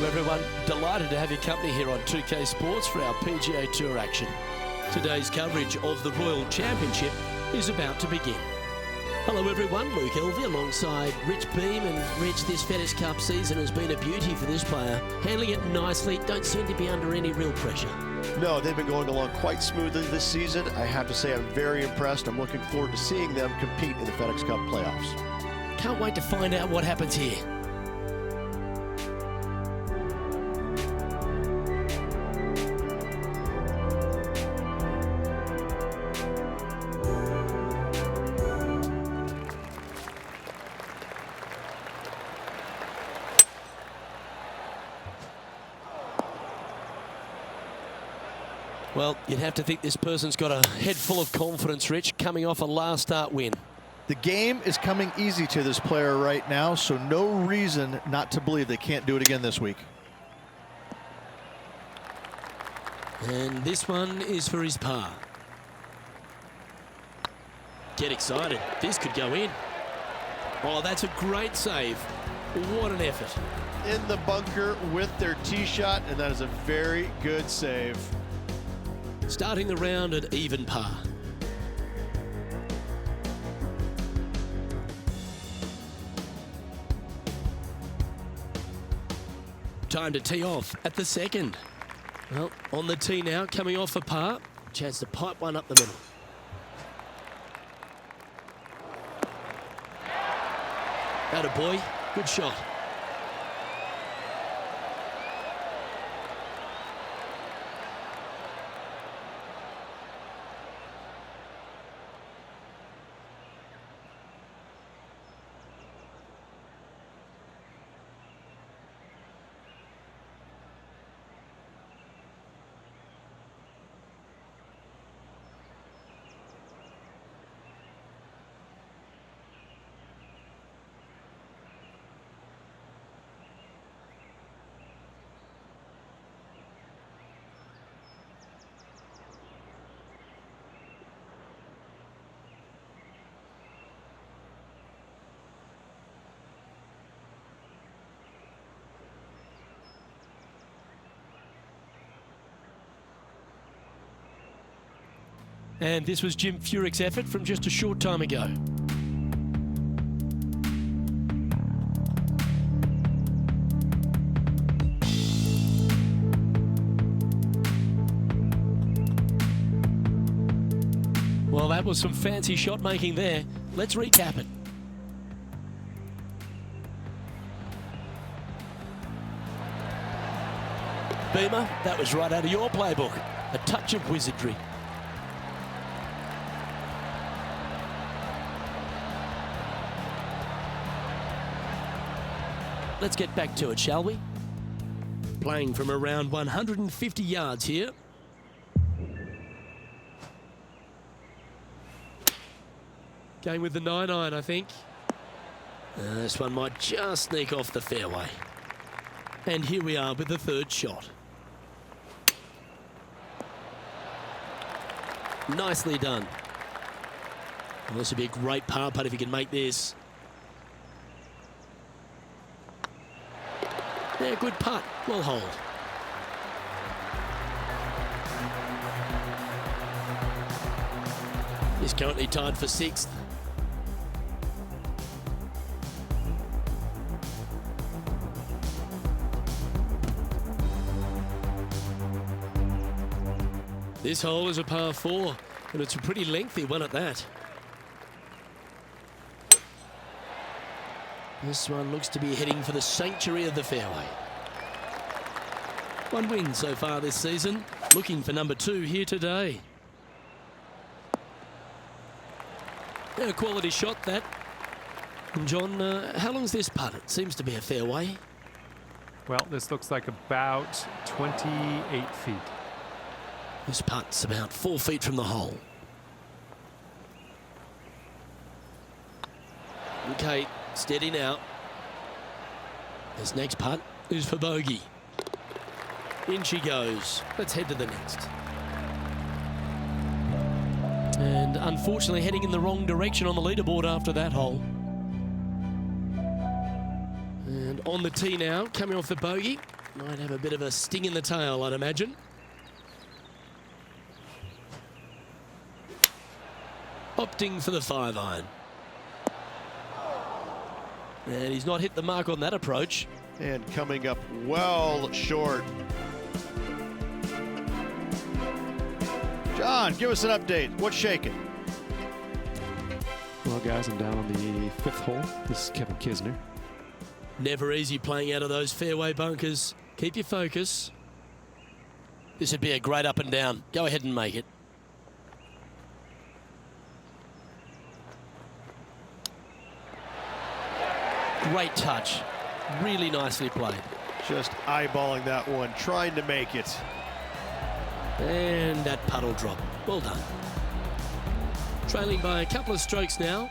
Hello everyone, delighted to have your company here on 2K Sports for our PGA Tour action. Today's coverage of the Royal Championship is about to begin. Hello everyone, Luke Elvey alongside Rich Beam, and Rich, this FedEx Cup season has been a beauty for this player. Handling it nicely, don't seem to be under any real pressure. No, they've been going along quite smoothly this season. I have to say I'm very impressed. I'm looking forward to seeing them compete in the FedEx Cup playoffs. Can't wait to find out what happens here. Well, you'd have to think this person's got a head full of confidence, Rich, coming off a last start win. The game is coming easy to this player right now, so no reason not to believe they can't do it again this week. And this one is for his par. Get excited. This could go in. Oh, that's a great save. What an effort. In the bunker with their tee shot, and that is a very good save. Starting the round at even par. Time to tee off at the second. Well, on the tee now, coming off a par. Chance to pipe one up the middle. Attaboy, good shot. And this was Jim Furyk's effort from just a short time ago. Well, that was some fancy shot making there. Let's recap it. Beamer, that was right out of your playbook. A touch of wizardry. Let's get back to it, shall we? Playing from around 150 yards here. Going with the 9-iron, I think. This one might just sneak off the fairway. And here we are with the third shot. Nicely done. Well, this would be a great par putt if you can make this. Yeah, good putt. Well hold. He's currently tied for 6th. This hole is a par 4, and it's a pretty lengthy one at that. This one looks to be heading for the sanctuary of the fairway. One win so far this season. Looking for number 2 here today. A quality shot, that. And John, how long's this putt? It seems to be a fairway. Well, this looks like about 28 feet. This putt's about 4 feet from the hole. Okay, steady now. This next putt is for bogey. In she goes. Let's head to the next. And unfortunately heading in the wrong direction on the leaderboard after that hole. And on the tee now, coming off the bogey. Might have a bit of a sting in the tail, I'd imagine. Opting for the 5-iron. And he's not hit the mark on that approach. And coming up well short. John, give us an update. What's shaking? Well, guys, I'm down on the 5th hole. This is Kevin Kisner. Never easy playing out of those fairway bunkers. Keep your focus. This would be a great up and down. Go ahead and make it. Great touch. Really nicely played. Just eyeballing that one, trying to make it. And that puddle drop. Well done. Trailing by a couple of strokes now.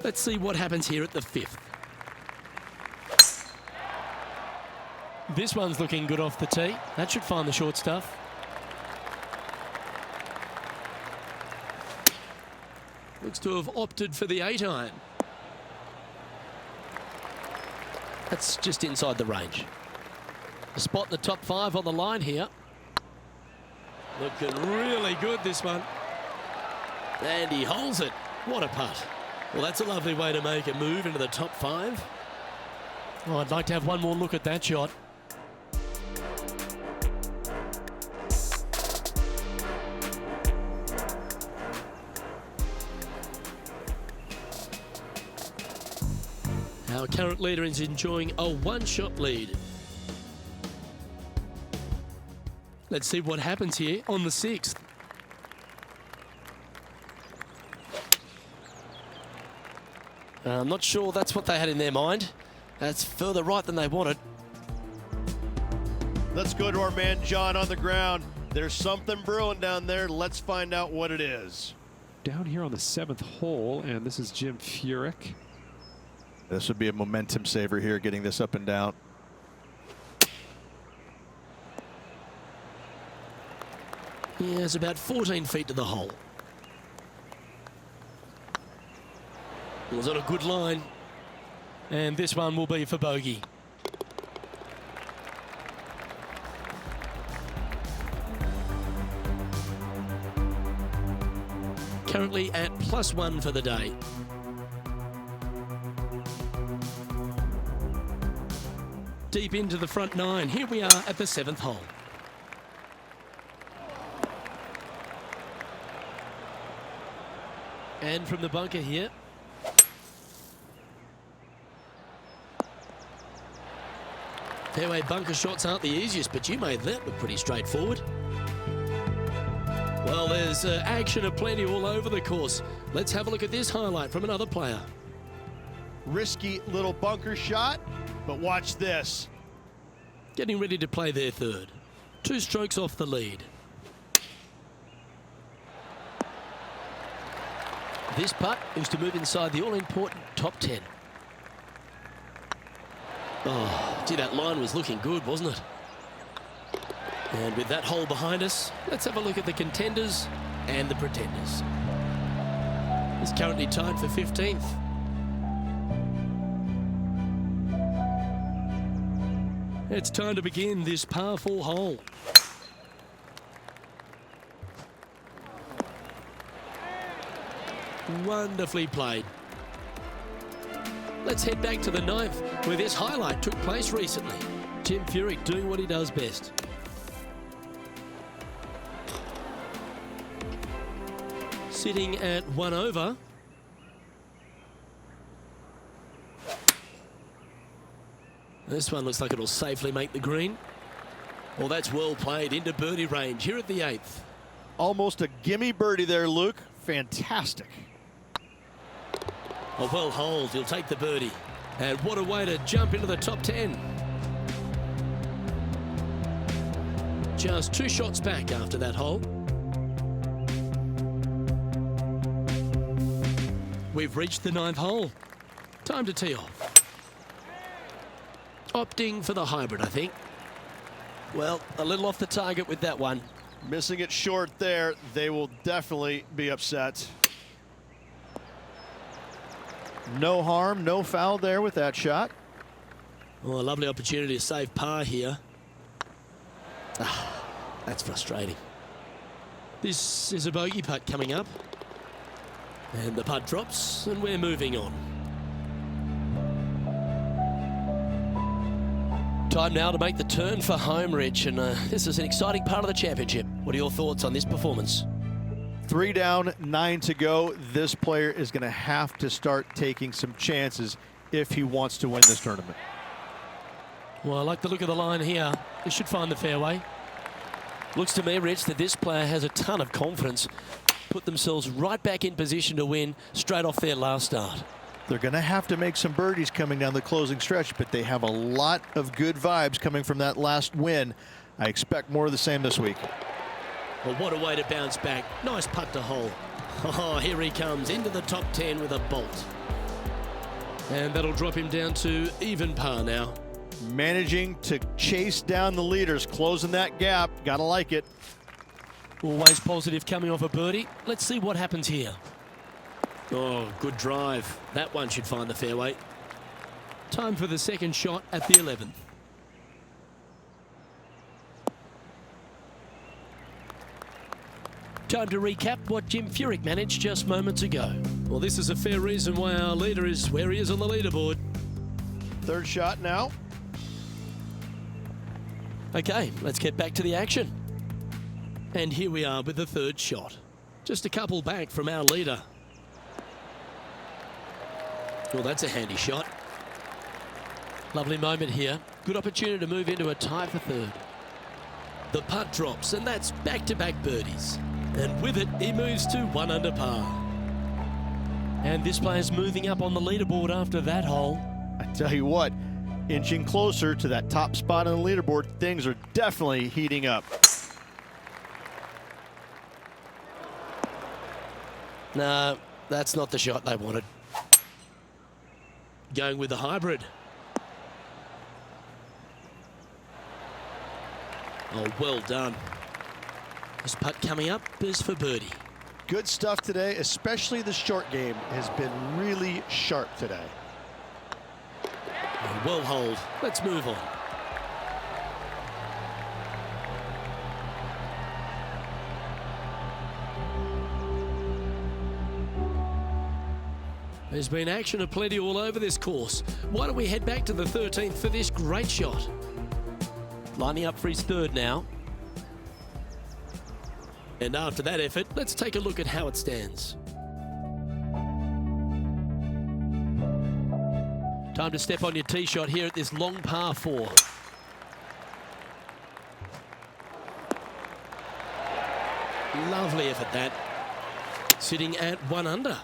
Let's see what happens here at the 5th. This one's looking good off the tee. That should find the short stuff. Looks to have opted for the 8-iron. That's just inside the range. A spot in the top 5 on the line here. Looking really good, this one. And he holds it. What a putt. Well, that's a lovely way to make a move into the top 5. Oh, I'd like to have one more look at that shot. Our current leader is enjoying a one-shot lead. Let's see what happens here on the 6th. I'm not sure that's what they had in their mind. That's further right than they wanted. Let's go to our man John on the ground. There's something brewing down there. Let's find out what it is. Down here on the 7th hole, and this is Jim Furyk. This would be a momentum saver here, getting this up and down. He has about 14 feet to the hole. It was on a good line. And this one will be for bogey. Currently at +1 for the day. Deep into the front 9. Here we are at the 7th hole. And from the bunker here. Fairway bunker shots aren't the easiest, but you made that look pretty straightforward. Well, there's action aplenty all over the course. Let's have a look at this highlight from another player. Risky little bunker shot, but watch this. Getting ready to play their 3rd. 2 strokes off the lead. This putt is to move inside the all-important top 10. Oh, gee, that line was looking good, wasn't it? And with that hole behind us, let's have a look at the contenders and the pretenders. It's currently tied for 15th. It's time to begin this par 4 hole. Wonderfully played. Let's head back to the 9th, where this highlight took place recently. Jim Furyk doing what he does best. Sitting at 1 over. This one looks like it'll safely make the green. Well, that's well played into birdie range here at the 8th. Almost a gimme birdie there, Luke. Fantastic. A well holed, he'll take the birdie. And what a way to jump into the top 10. Just 2 shots back after that hole. We've reached the 9th hole. Time to tee off. Opting for the hybrid, I think. Well, a little off the target with that one. Missing it short there. They will definitely be upset. No harm, no foul there with that shot. Oh, a lovely opportunity to save par here. That's frustrating. This is a bogey putt coming up. And the putt drops, and we're moving on. Time now to make the turn for home, Rich, and this is an exciting part of the championship. What are your thoughts on this performance? 3 down, 9 to go. This player is going to have to start taking some chances if he wants to win this tournament. Well, I like the look of the line here. They should find the fairway. Looks to me, Rich, that this player has a ton of confidence. Put themselves right back in position to win straight off their last start. They're going to have to make some birdies coming down the closing stretch, but they have a lot of good vibes coming from that last win. I expect more of the same this week. Well, what a way to bounce back. Nice putt to hole. Oh, here he comes into the top 10 with a bolt. And that'll drop him down to even par now. Managing to chase down the leaders, closing that gap. Gotta like it. Always positive coming off a birdie. Let's see what happens here. Oh, good drive. That one should find the fairway. Time for the second shot at the 11th. Time to recap what Jim Furyk managed just moments ago. Well, this is a fair reason why our leader is where he is on the leaderboard. Third shot now. Okay, let's get back to the action. And here we are with the third shot. Just a couple back from our leader. Well, that's a handy shot. Lovely moment here. Good opportunity to move into a tie for third. The putt drops, and that's back-to-back birdies. And with it, he moves to 1 under par. And this player's moving up on the leaderboard after that hole. I tell you what, inching closer to that top spot on the leaderboard, things are definitely heating up. No, that's not the shot they wanted. Going with the hybrid. Oh, well done. This putt coming up is for birdie. Good stuff today, especially the short game has been really sharp today. And well holed. Let's move on. There's been action aplenty all over this course. Why don't we head back to the 13th for this great shot? Lining up for his third now. And after that effort, let's take a look at how it stands. Time to step on your tee shot here at this long par 4. Lovely effort that. Sitting at 1 under.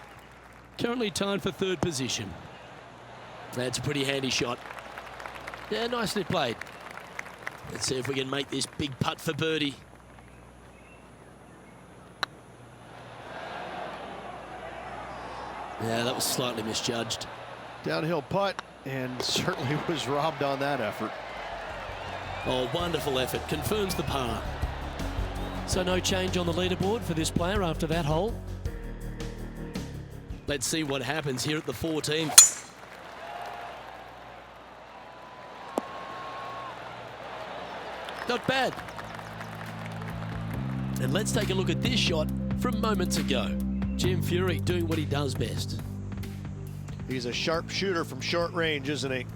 Currently tied for third position. That's a pretty handy shot. Yeah, nicely played. Let's see if we can make this big putt for birdie. Yeah, that was slightly misjudged. Downhill putt, and certainly was robbed on that effort. Oh, wonderful effort. Confirms the par. So no change on the leaderboard for this player after that hole. Let's see what happens here at the 14th. Not bad. And let's take a look at this shot from moments ago. Jim Furyk doing what he does best. He's a sharp shooter from short range, isn't he?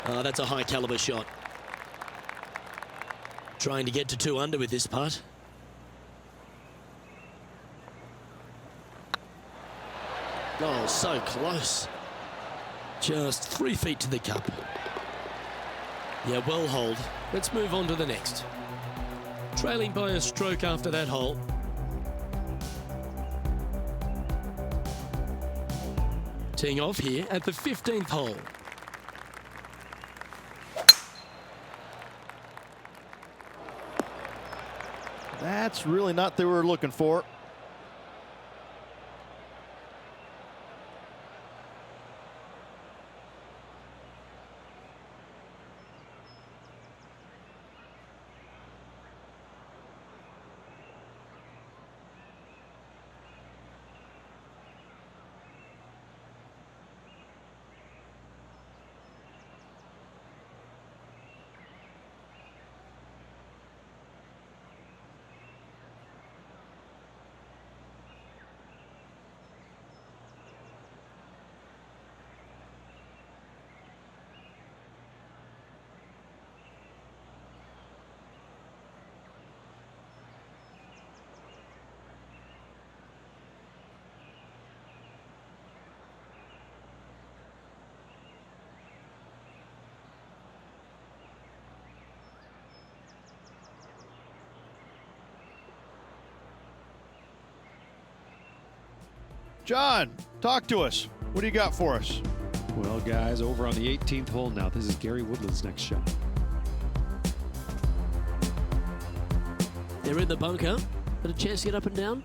Oh, that's a high caliber shot. Trying to get to 2 under with this putt. Oh, so close. Just 3 feet to the cup. Yeah, well holed. Let's move on to the next. Trailing by a stroke after that hole. Teeing off here at the 15th hole. That's really not what we were looking for. John, talk to us. What do you got for us? Well, guys, over on the 18th hole now. This is Gary Woodland's next shot. They're in the bunker. Got a chance to get up and down.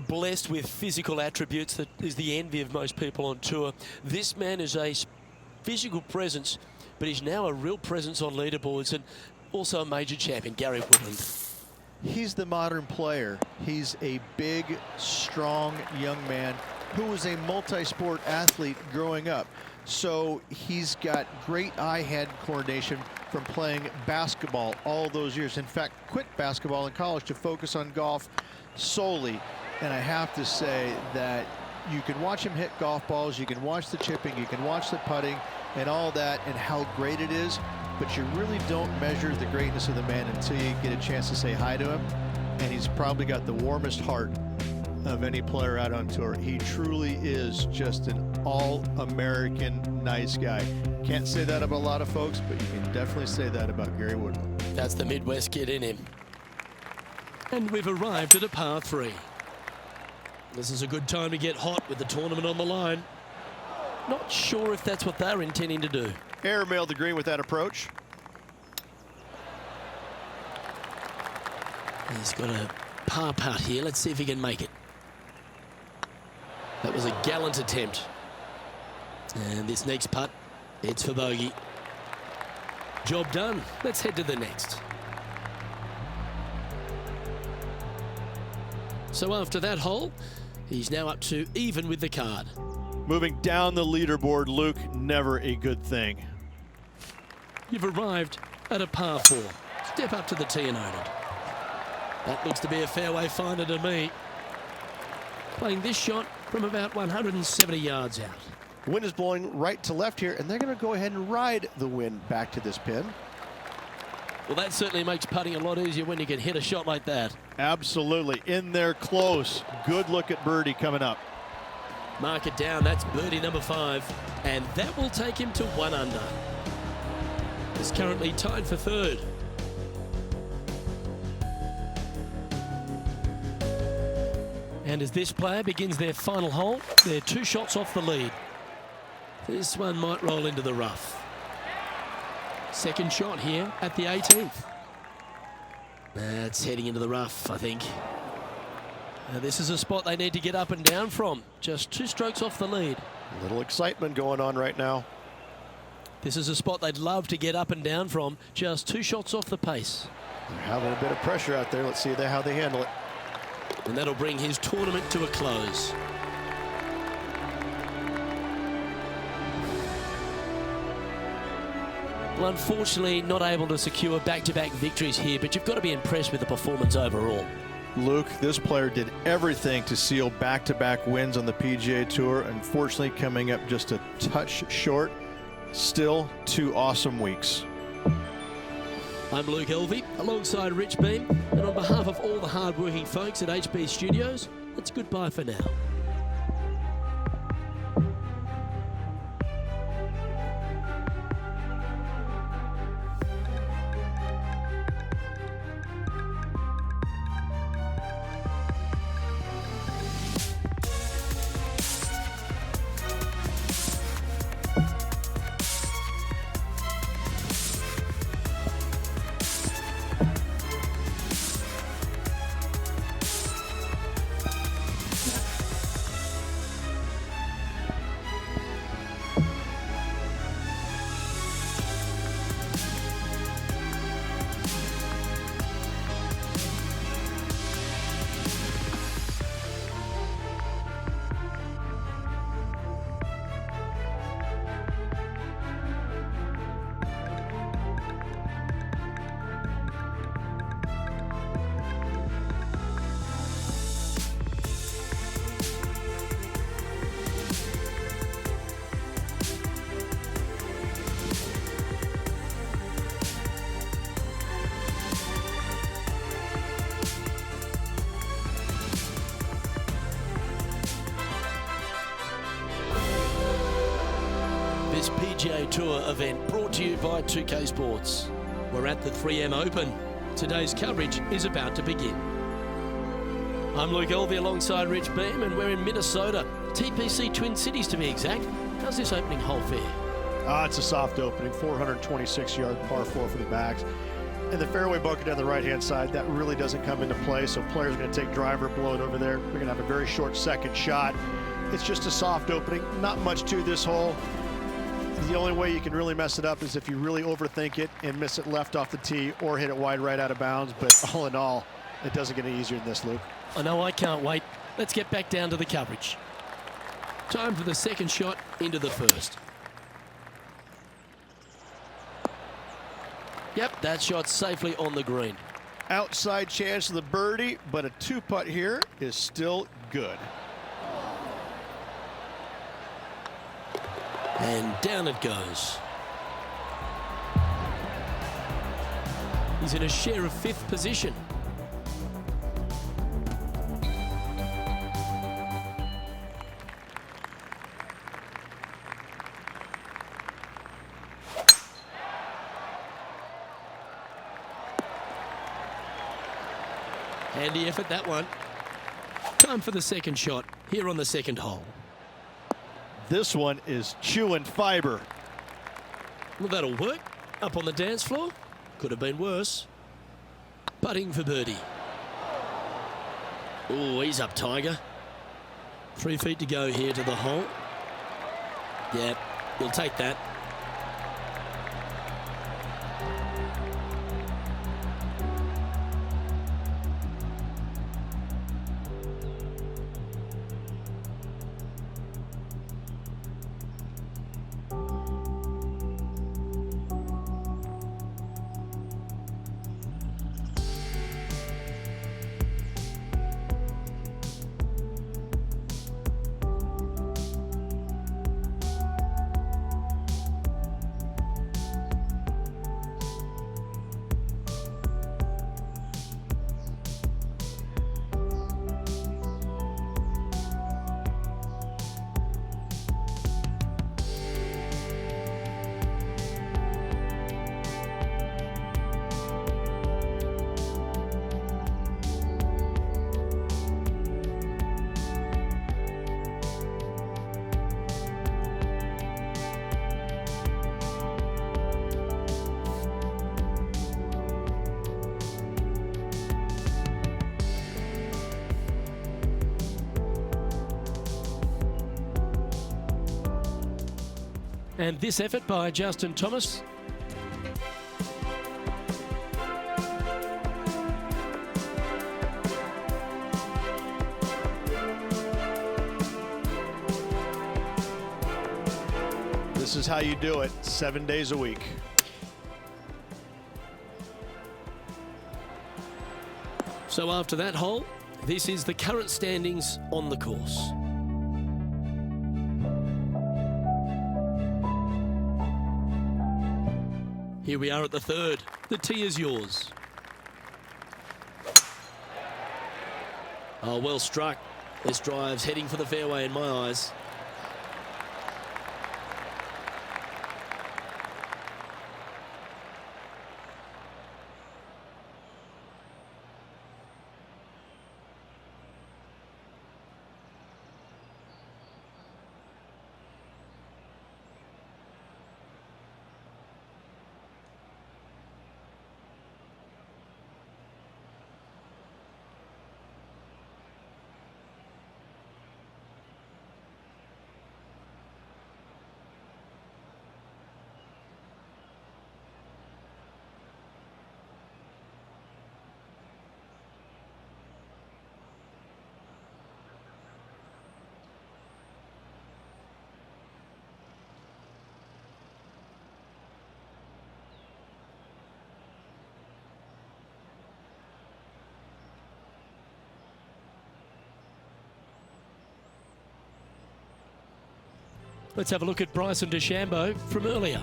Blessed with physical attributes that is the envy of most people on tour. This man is a physical presence, but he's now a real presence on leaderboards and also a major champion, Gary Woodland. He's the modern player. He's a big, strong young man who was a multi-sport athlete growing up. So he's got great eye-hand coordination from playing basketball all those years. In fact, quit basketball in college to focus on golf solely. And I have to say that you can watch him hit golf balls, you can watch the chipping, you can watch the putting and all that and how great it is, but you really don't measure the greatness of the man until you get a chance to say hi to him. And he's probably got the warmest heart of any player out on tour. He truly is just an all-American nice guy. Can't say that about a lot of folks, but you can definitely say that about Gary Woodland. That's the Midwest kid in him. And we've arrived at a par 3. This is a good time to get hot with the tournament on the line. Not sure if that's what they're intending to do. Airmailed the green with that approach. He's got a par putt here. Let's see if he can make it. That was a gallant attempt. And this next putt, it's for bogey. Job done. Let's head to the next. So after that hole, he's now up to even with the card. Moving down the leaderboard, Luke, never a good thing. You've arrived at a par 4. Step up to the tee and own it. That looks to be a fairway finder to me. Playing this shot from about 170 yards out. Wind is blowing right to left here, and they're going to go ahead and ride the wind back to this pin. Well, that certainly makes putting a lot easier when you can hit a shot like that. Absolutely. In there close. Good look at birdie coming up. Mark it down. That's birdie number 5. And that will take him to 1 under. He's currently tied for 3rd. And as this player begins their final hole, they're 2 shots off the lead. This one might roll into the rough. Second shot here at the 18th. That's heading into the rough, I think. This is a spot they need to get up and down from. Just 2 strokes off the lead. A little excitement going on right now. This is a spot they'd love to get up and down from. Just 2 shots off the pace. They're having a bit of pressure out there. Let's see how they handle it. And that'll bring his tournament to a close. Well, unfortunately, not able to secure back-to-back victories here, but you've got to be impressed with the performance overall. Luke, this player did everything to seal back-to-back wins on the PGA Tour. Unfortunately, coming up just a touch short. Still 2 awesome weeks. I'm Luke Elvey, alongside Rich Beam, and on behalf of all the hard-working folks at HB Studios, it's goodbye for now. This PGA Tour event brought to you by 2K Sports. We're at the 3M Open. Today's coverage is about to begin. I'm Luke Elvey alongside Rich Beam, and we're in Minnesota, TPC Twin Cities to be exact. How's this opening hole fare? It's a soft opening, 426-yard par 4 for the backs. And the fairway bunker down the right-hand side, that really doesn't come into play, so players are going to take driver, blow it over there. We're going to have a very short second shot. It's just a soft opening, not much to this hole. The only way you can really mess it up is if you really overthink it and miss it left off the tee or hit it wide right out of bounds. But all in all, it doesn't get any easier than this, Luke. I know, I can't wait. Let's get back down to the coverage. Time for the second shot into the first. Yep, that shot's safely on the green. Outside chance of the birdie, but a two-putt here is still good. And down it goes. He's in a share of 5th position. Handy effort, that one. Time for the second shot here on the second hole. This one is chewing fiber. Well, that'll work. Up on the dance floor. Could have been worse. Putting for birdie. Oh, he's up, Tiger. 3 feet to go here to the hole. Yeah, you'll take that. And this effort by Justin Thomas. This is how you do it 7 days a week. So after that hole, this is the current standings on the course. Here we are at the third. The tee is yours. Oh, well struck. This drive's heading for the fairway in my eyes. Let's have a look at Bryson DeChambeau from earlier.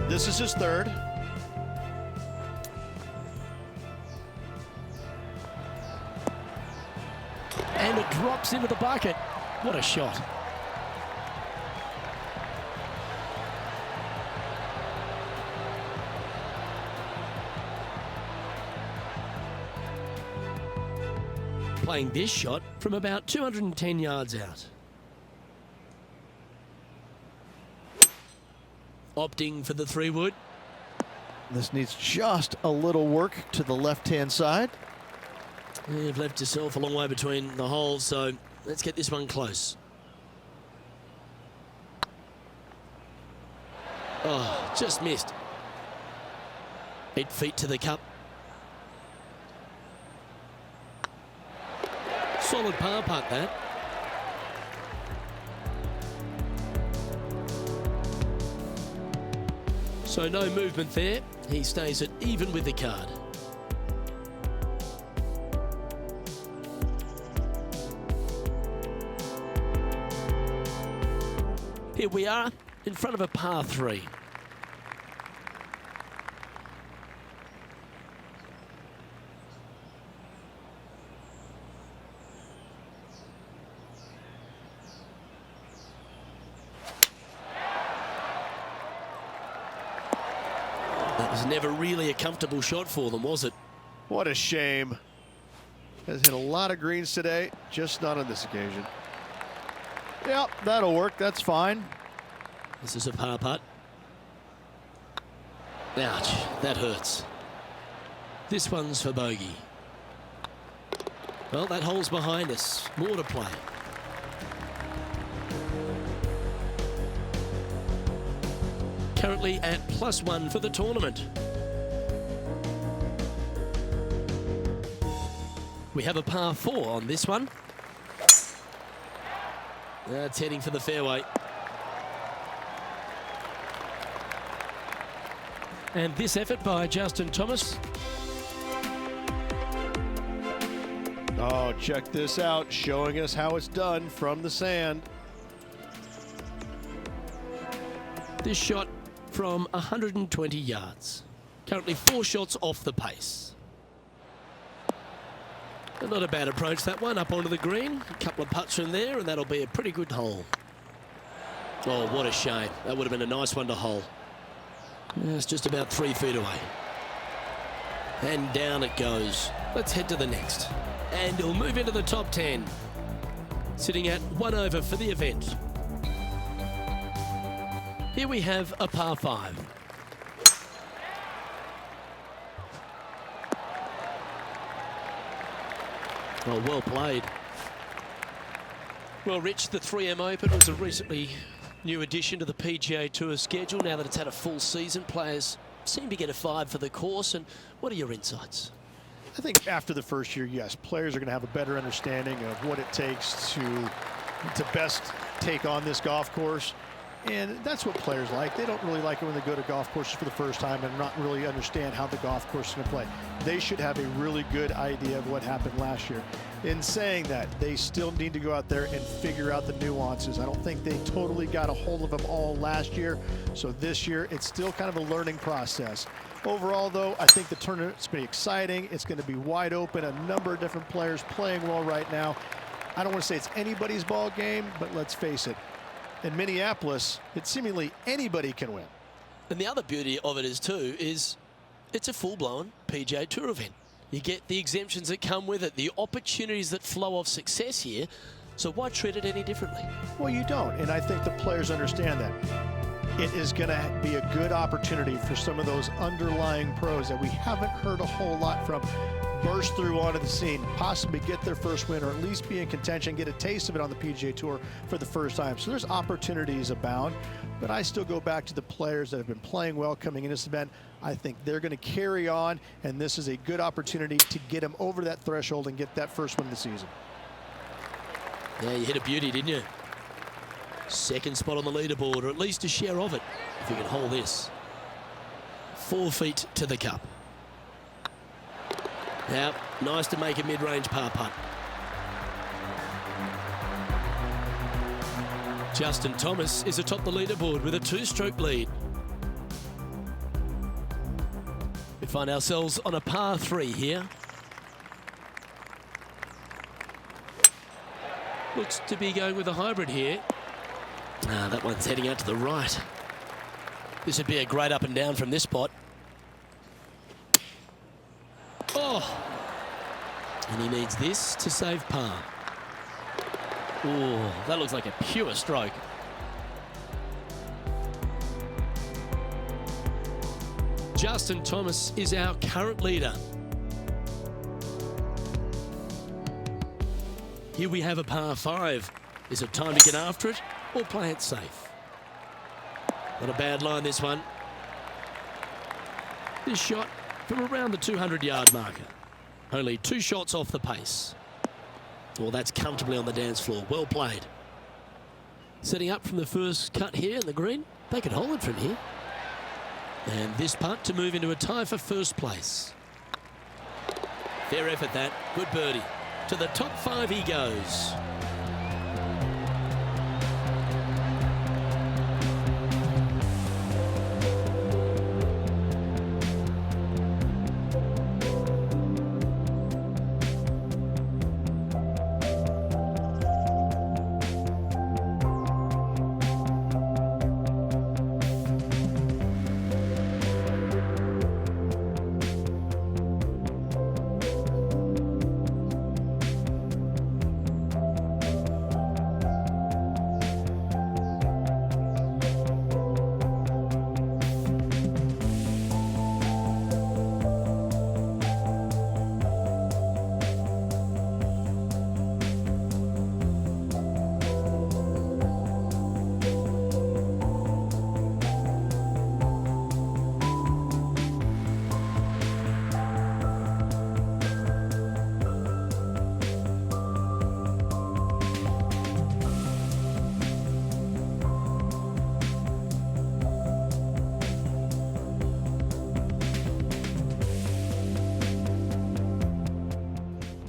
This is his third. And it drops into the bucket. What a shot. Playing this shot from about 210 yards out. Opting for the 3-wood. This needs just a little work to the left-hand side. You've left yourself a long way between the holes, so let's get this one close. Oh, just missed. 8 feet to the cup. Solid par putt, that. So no movement there. He stays at even with the card. Here we are in front of a par 3. That was never really a comfortable shot for them, was it? What a shame. Has hit a lot of greens today, just not on this occasion. Yep, that'll work. That's fine. This is a par putt. Ouch, that hurts. This one's for bogey. Well, that hole's behind us. More to play. Currently at +1 for the tournament. We have a par 4 on this one. That's heading for the fairway. And this effort by Justin Thomas. Oh, check this out, showing us how it's done from the sand. This shot from 120 yards. Currently 4 shots off the pace. But not a bad approach, that one, up onto the green. A couple of putts from there, and that'll be a pretty good hole. Oh, what a shame. That would have been a nice one to hole. It's just about 3 feet away. And down it goes. Let's head to the next. And he'll move into the top 10. Sitting at 1 over for the event. Here we have a par 5. Oh, well played. Well, Rich, the 3M Open was a recently new addition to the PGA Tour schedule. Now that it's had a full season, players seem to get a 5 for the course. And what are your insights? I think after the first year, yes, players are going to have a better understanding of what it takes to best take on this golf course. And that's what players like. They don't really like it when they go to golf courses for the first time and not really understand how the golf course is going to play. They should have a really good idea of what happened last year. In saying that, they still need to go out there and figure out the nuances. I don't think they totally got a hold of them all last year. So this year, it's still kind of a learning process. Overall, though, I think the tournament's going to be exciting. It's going to be wide open. A number of different players playing well right now. I don't want to say it's anybody's ball game, but let's face it. In Minneapolis, it's seemingly anybody can win. And the other beauty of it is, too, is it's a full-blown PGA Tour event. You get the exemptions that come with it, the opportunities that flow of success here. So why treat it any differently? Well, you don't. And I think the players understand that. It is going to be a good opportunity for some of those underlying pros that we haven't heard a whole lot from burst through onto the scene, possibly get their first win or at least be in contention, get a taste of it on the PGA Tour for the first time. So there's opportunities abound, but I still go back to the players that have been playing well coming in this event. I think they're going to carry on, and this is a good opportunity to get them over that threshold and get that first win of the season. Yeah, you hit a beauty, didn't you? Second spot on the leaderboard, or at least a share of it, if you can hold this. 4 feet to the cup. Now, nice to make a mid-range par putt. Justin Thomas is atop the leaderboard with a 2-stroke lead. We find ourselves on a par 3 here. Looks to be going with a hybrid here. That one's heading out to the right. This would be a great up and down from this spot. Oh! And he needs this to save par. Oh, that looks like a pure stroke. Justin Thomas is our current leader. Here we have a par 5. Is it time to get after it or play it safe? Not a bad line, this one. This shot from around the 200-yard marker. Only 2 shots off the pace. Well, that's comfortably on the dance floor. Well played. Setting up from the first cut here in the green. They could hold it from here. And this putt to move into a tie for first place. Fair effort that. Good birdie. To the top 5 he goes.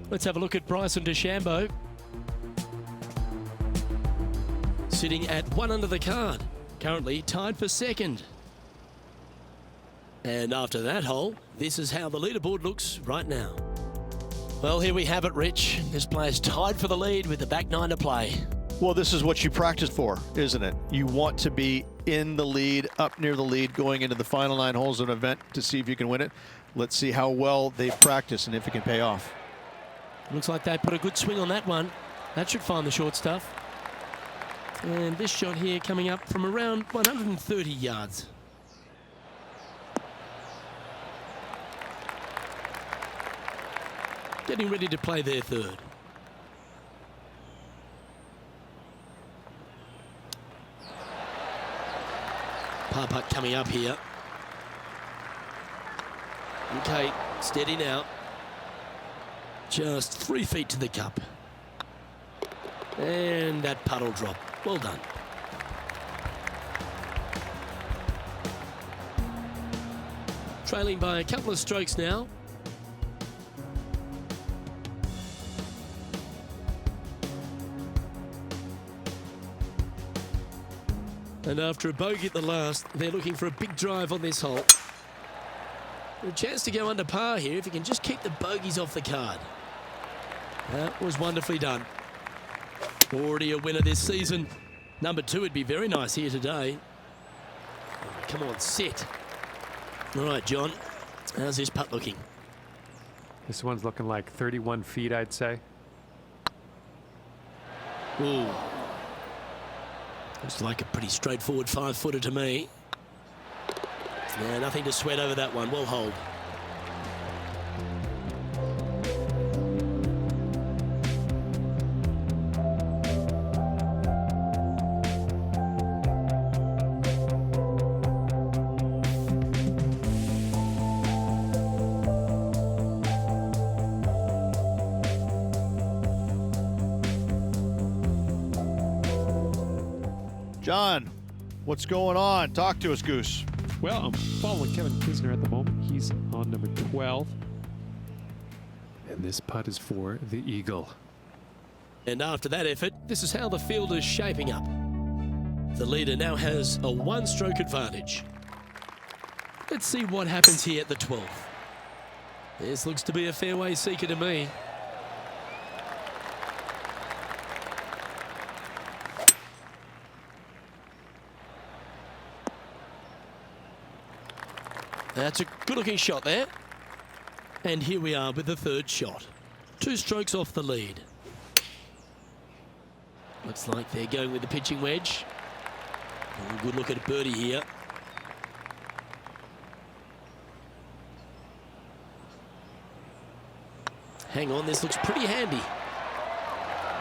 Let's have a look at Bryson DeChambeau. Sitting at 1 under the card. Currently tied for second. And after that hole, this is how the leaderboard looks right now. Well, here we have it, Rich. This player's tied for the lead with the back 9 to play. Well, this is what you practice for, isn't it? You want to be in the lead, up near the lead, going into the final 9 holes of an event to see if you can win it. Let's see how well they practice and if it can pay off. Looks like they put a good swing on that one. That should find the short stuff. And this shot here coming up from around 130 yards. Getting ready to play their third. Par putt coming up here. Okay, steady now. Just 3 feet to the cup. And that putt will drop. Well done. Trailing by a couple of strokes now. And after a bogey at the last, they're looking for a big drive on this hole. A chance to go under par here if you can just keep the bogeys off the card. That was wonderfully done. Already a winner this season. Number 2 would be very nice here today. Oh, come on, sit. All right, John. How's this putt looking? This one's looking like 31 feet, I'd say. Ooh. Looks like a pretty straightforward 5-footer to me. Yeah, nothing to sweat over that one. Well hold. John, what's going on? Talk to us, Goose. Well, I'm following Kevin Kisner at the moment. He's on number 12. And this putt is for the eagle. And after that effort, this is how the field is shaping up. The leader now has a 1-stroke advantage. Let's see what happens here at the 12th. This looks to be a fairway seeker to me. That's a good-looking shot there. And here we are with the third shot. 2 strokes off the lead. Looks like they're going with the pitching wedge. Oh, good look at a birdie here. Hang on, this looks pretty handy.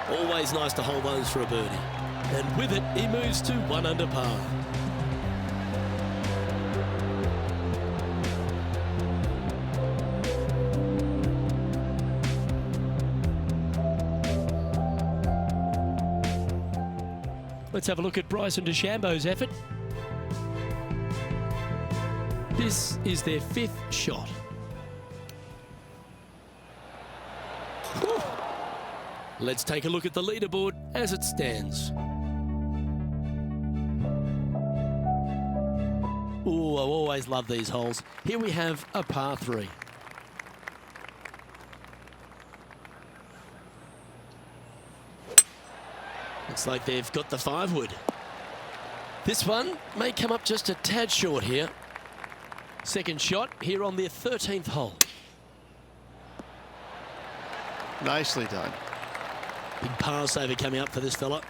Always nice to hold those for a birdie. And with it, he moves to 1 under par. Let's have a look at Bryson DeChambeau's effort. This is their 5th shot. Whew. Let's take a look at the leaderboard as it stands. Ooh, I always love these holes. Here we have a par 3. Looks like they've got the 5-wood. This one may come up just a tad short here. Second shot here on their 13th hole. Nicely done. Big par saver coming up for this fella.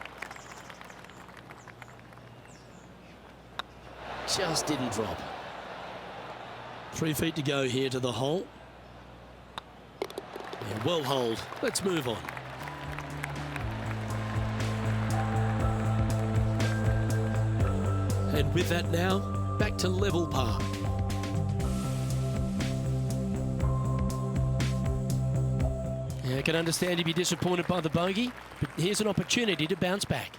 Just didn't drop. 3 feet to go here to the hole. Yeah, well holed. Let's move on. And with that now, back to level par. Yeah, I can understand you'd be disappointed by the bogey, but here's an opportunity to bounce back.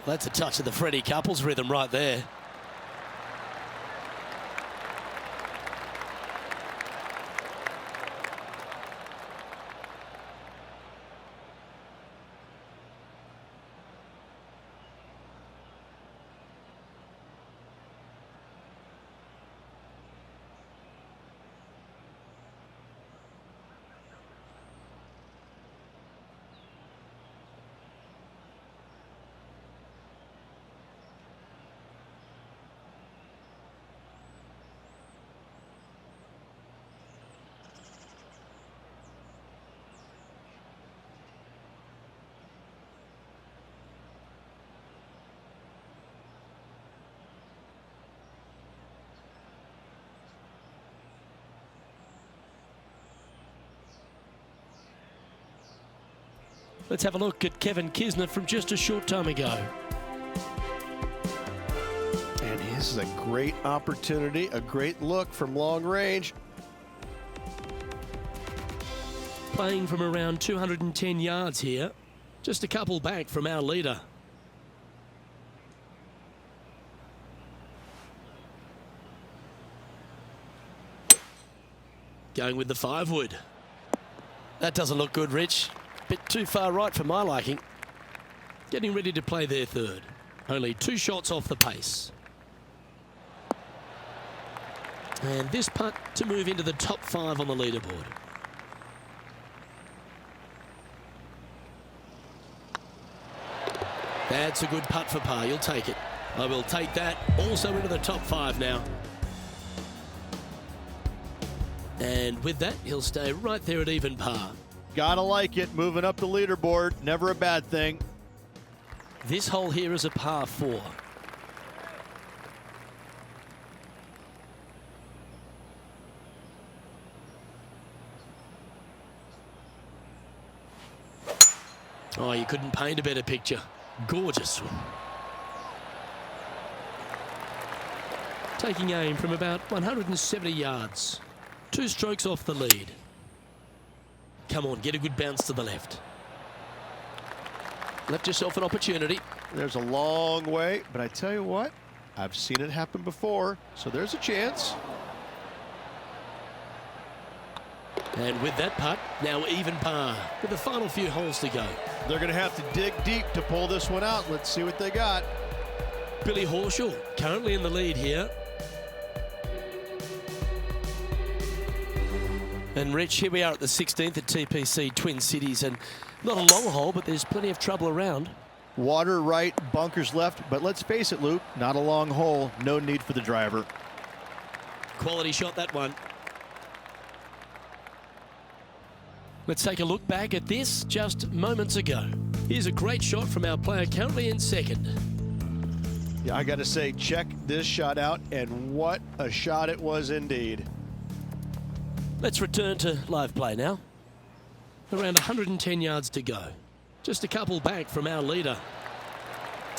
That's a touch of the Freddie Couples rhythm right there. Let's have a look at Kevin Kisner from just a short time ago. And this is a great opportunity, a great look from long range. Playing from around 210 yards here. Just a couple back from our leader. Going with the 5-wood. That doesn't look good, Rich. Bit too far right for my liking. Getting ready to play their 3rd. Only 2 shots off the pace. And this putt to move into the top 5 on the leaderboard. That's a good putt for par. You'll take it. I will take that. Also into the top 5 now. And with that, he'll stay right there at even par. Gotta like it, moving up the leaderboard, never a bad thing. This hole here is a par 4. Oh, you couldn't paint a better picture. Gorgeous swing. Taking aim from about 170 yards. 2 strokes off the lead. Come on, get a good bounce to the left. Left yourself an opportunity. There's a long way, but I tell you what, I've seen it happen before, so there's a chance. And with that putt, now even par, with the final few holes to go. They're going to have to dig deep to pull this one out. Let's see what they got. Billy Horschel currently in the lead here. And Rich, here we are at the 16th at TPC Twin Cities, and not a long hole, but there's plenty of trouble around. Water right, bunkers left, but let's face it, Luke, not a long hole, no need for the driver. Quality shot, that one. Let's take a look back at this just moments ago. Here's a great shot from our player currently in second. Yeah, I got to say, check this shot out, and what a shot it was indeed. Let's return to live play now. Around 110 yards to go. Just a couple back from our leader.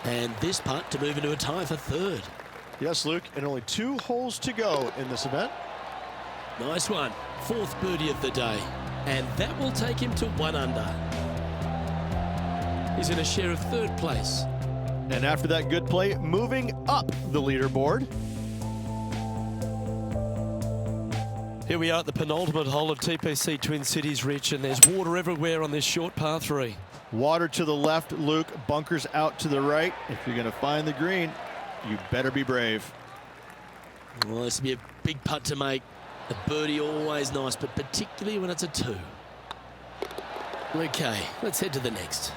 And this putt to move into a tie for third. Yes, Luke, and only 2 holes to go in this event. Nice one. 4th birdie of the day. And that will take him to 1 under. He's in a share of 3rd place. And after that good play, moving up the leaderboard. Here we are at the penultimate hole of TPC Twin Cities, Rich, and there's water everywhere on this short par 3. Water to the left, Luke, bunkers out to the right. If you're going to find the green, you better be brave. Well, this will be a big putt to make. A birdie always nice, but particularly when it's a 2. Okay, let's head to the next.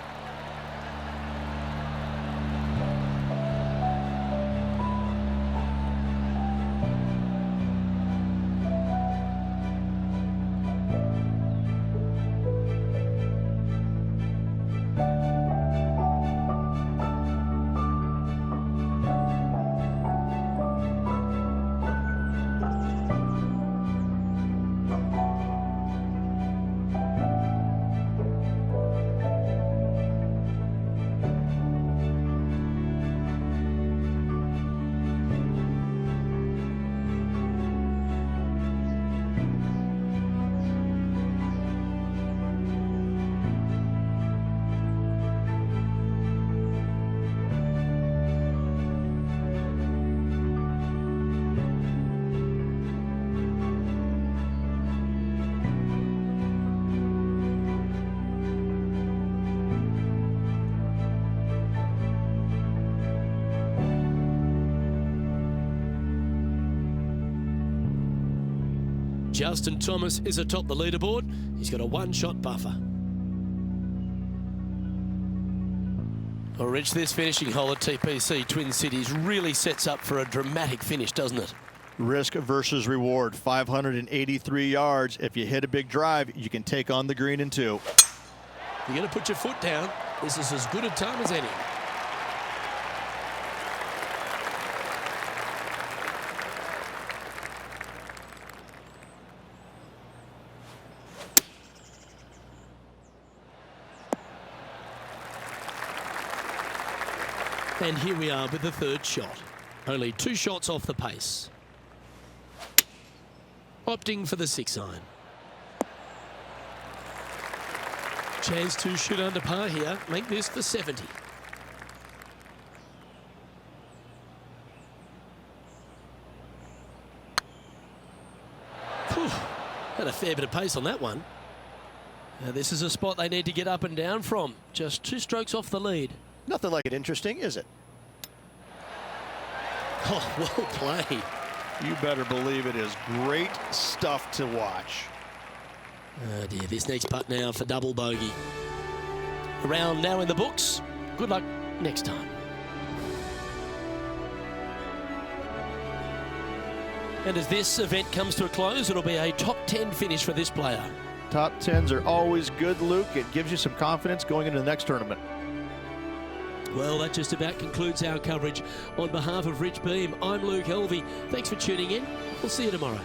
Justin Thomas is atop the leaderboard. He's got a 1-shot buffer. Well, Rich, this finishing hole at TPC Twin Cities really sets up for a dramatic finish, doesn't it? Risk versus reward, 583 yards. If you hit a big drive, you can take on the green in 2. You're going to put your foot down. This is as good a time as any. And here we are with the 3rd shot. Only 2 shots off the pace. Opting for the 6-iron. Chance to shoot under par here. Make this for 70. Whew. Had a fair bit of pace on that one. Now this is a spot they need to get up and down from. Just 2 strokes off the lead. Nothing like it interesting, is it? Oh, well played. You better believe it is great stuff to watch. Oh dear, this next putt now for double bogey. A round now in the books. Good luck next time. And as this event comes to a close, it'll be a top 10 finish for this player. Top 10s are always good, Luke. It gives you some confidence going into the next tournament. Well, that just about concludes our coverage. On behalf of Rich Beem, I'm Luke Helvey. Thanks for tuning in. We'll see you tomorrow.